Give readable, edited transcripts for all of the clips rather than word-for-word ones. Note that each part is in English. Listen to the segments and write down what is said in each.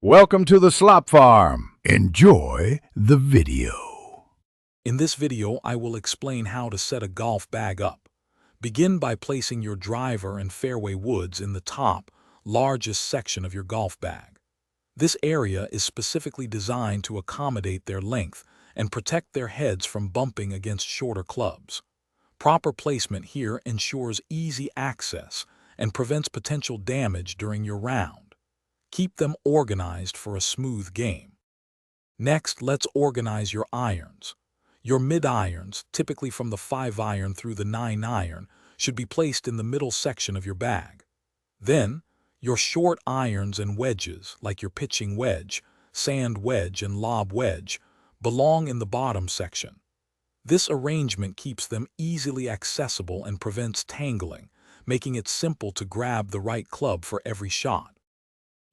Welcome to the Slop Farm. Enjoy the video. In this video, I will explain how to set a golf bag up. Begin by placing your driver and fairway woods in the top, largest section of your golf bag. This area is specifically designed to accommodate their length and protect their heads from bumping against shorter clubs. Proper placement here ensures easy access and prevents potential damage during your round. Keep them organized for a smooth game. Next, let's organize your irons. Your mid-irons, typically from the 5-iron through the 9-iron, should be placed in the middle section of your bag. Then, your short irons and wedges, like your pitching wedge, sand wedge, and lob wedge, belong in the bottom section. This arrangement keeps them easily accessible and prevents tangling, making it simple to grab the right club for every shot.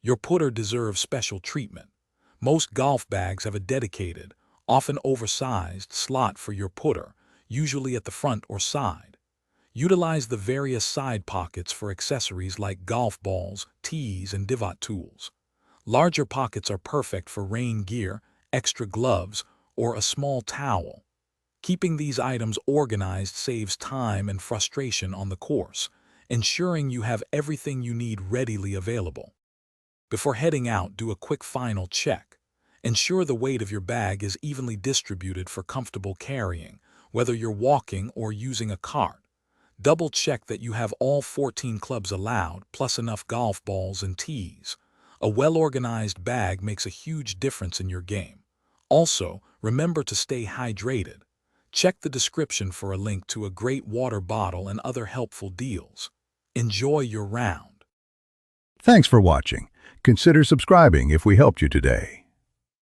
Your putter deserves special treatment. Most golf bags have a dedicated, often oversized, slot for your putter, usually at the front or side. Utilize the various side pockets for accessories like golf balls, tees, and divot tools. Larger pockets are perfect for rain gear, extra gloves, or a small towel. Keeping these items organized saves time and frustration on the course, ensuring you have everything you need readily available. Before heading out, do a quick final check. Ensure the weight of your bag is evenly distributed for comfortable carrying, whether you're walking or using a cart. Double-check that you have all 14 clubs allowed, plus enough golf balls and tees. A well-organized bag makes a huge difference in your game. Also, remember to stay hydrated. Check the description for a link to a great water bottle and other helpful deals. Enjoy your round. Thanks for watching. Consider subscribing if we helped you today.